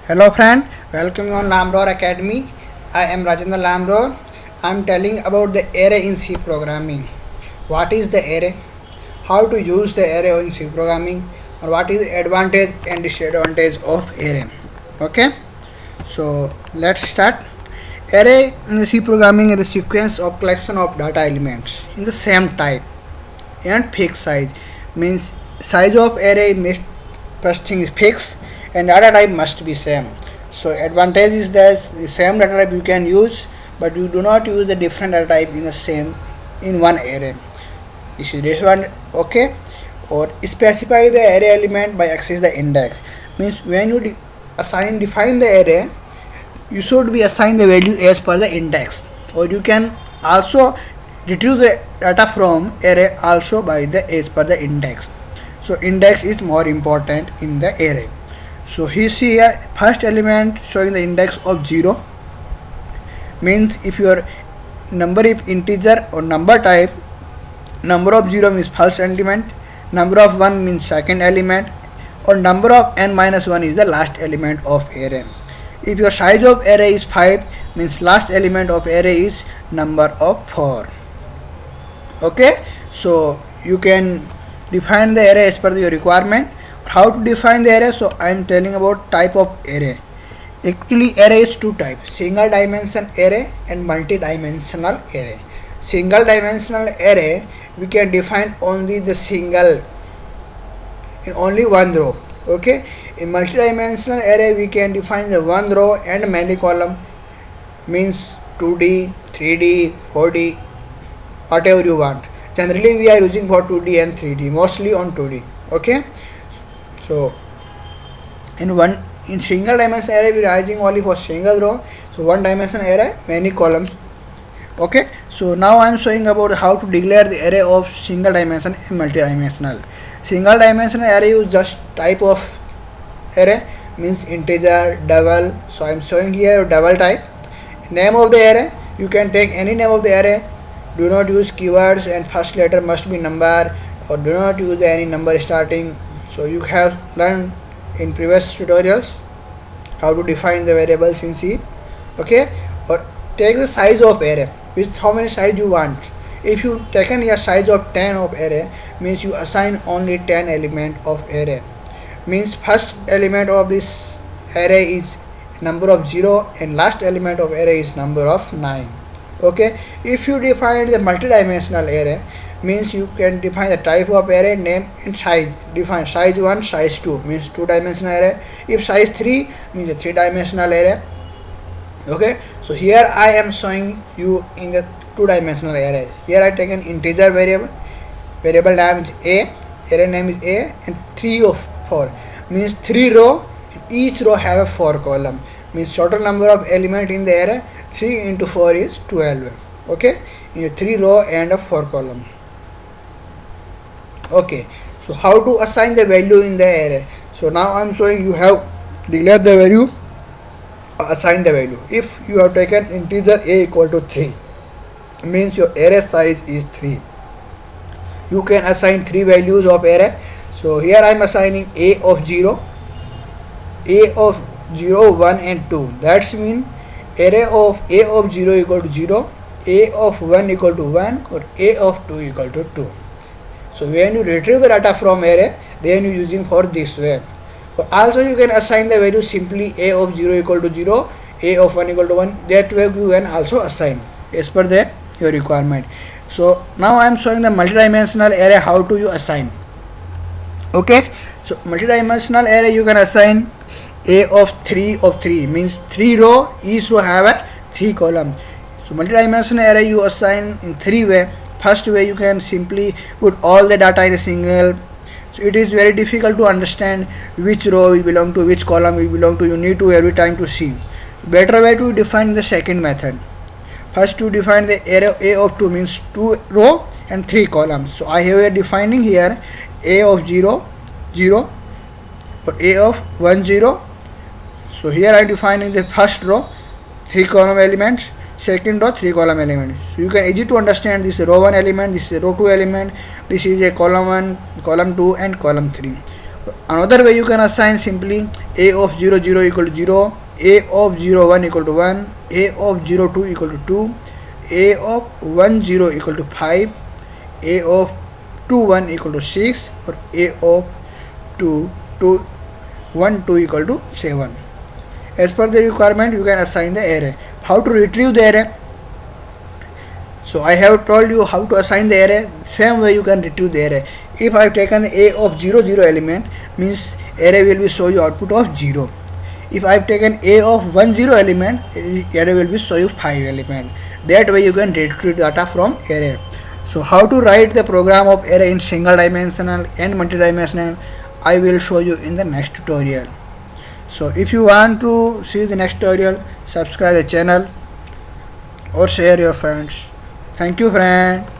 Hello friend, welcome on Lamror Academy. I am Rajendra Lamror. I am telling about the array in C programming. What is the array? How to use the array in C programming? Or what is the advantage and disadvantage of array? Okay, so let's start. Array in C programming is a sequence of collection of data elements in the same type and fixed size. Means size of array means first thing is fixed and data type must be same. So advantage is that the same data type you can use, but you do not use the different data type in one array. This is this one. Okay, or specify the array element by access the index. Means when you define the array, you should be assigned the value as per the index, or you can also retrieve the data from array also by the as per the index. So index is more important in the array. So here first element showing the index of 0, means if your number is integer or number type, number of 0 means first element, number of 1 means second element, or number of n minus 1 is the last element of array. If your size of array is 5, means last element of array is number of 4. Okay, so you can define the array as per your requirement. How to define the array? So I am telling about type of array. Actually array is two types: single dimension array and multi-dimensional array. Single dimensional array we can define only the single in only one row. Okay, in multi-dimensional array we can define the one row and many column, means 2D, 3D, 4D, whatever you want. Generally we are using for 2D and 3D, mostly on 2D. Okay, so in single dimension array we are using only for single row. So one dimension array, many columns. Okay, so now I am showing about how to declare the array of single dimension and multi-dimensional. Single dimensional array is just type of array, means integer, double. So I am showing here double type. Name of the array, you can take any name of the array. Do not use keywords and first letter must be number, or do not use any number starting. So you have learned in previous tutorials how to define the variables in C. Okay, or take the size of array, which how many size you want. If you taken a size of 10 of array, means you assign only 10 element of array. Means first element of this array is number of 0 and last element of array is number of 9. Okay, if you define the multi-dimensional array, means you can define the type of array, name and size. Define size 1, size 2 means 2-dimensional array. If size 3 means a 3-dimensional array. Okay, so here I am showing you in the 2-dimensional array. Here I take an integer variable name is a, array name is a, and 3 of 4 means 3 row, each row have a 4 column, means total number of element in the array 3 into 4 is 12. Okay, in a 3 row and a 4 column. Okay, so how to assign the value in the array? So now I am showing you have declared the value, assign the value. If you have taken integer a equal to 3, means your array size is 3. You can assign 3 values of array. So here I am assigning a of 0, 1 and 2. That's mean array of a of 0 equal to 0, a of 1 equal to 1, or a of 2 equal to 2. So when you retrieve the data from array, then you using for this way. Also you can assign the value simply a of 0 equal to 0, a of 1 equal to 1. That way you can also assign as per your requirement. So now I am showing the multi-dimensional array how to you assign. Okay, so multi-dimensional array you can assign a of 3 means 3 row, each row have a 3 column. So multi-dimensional array you assign in 3 way. First way, you can simply put all the data in a single. So it is very difficult to understand which row will belong to which column will belong to. You need to every time to see. Better way to define the second method. First to define the array a of 2 means 2 row and 3 columns. So I have a defining here a of 0, 0, or a of 1, 0. So here I am defining the first row 3 column elements, second row 3 column element. So you can easy to understand this is row 1 element, this is row 2 element, this is a column 1, column 2 and column 3. Another way you can assign simply a of 0 0 equal to 0, a of 0 1 equal to 1, a of 0 2 equal to 2, a of 1 0 equal to 5, a of 2 1 equal to 6, or a of 2 2 1 2 equal to 7. As per the requirement, you can assign the array. How to retrieve the array? So I have told you how to assign the array. Same way you can retrieve the array. If I have taken a of 0 0 element, means array will be show you output of 0. If I have taken a of 1 0 element, array will be show you 5 element. That way you can retrieve data from array. So how to write the program of array in single dimensional and multi-dimensional, I will show you in the next tutorial. So if you want to see the next tutorial, subscribe the channel or share your friends. Thank you friend.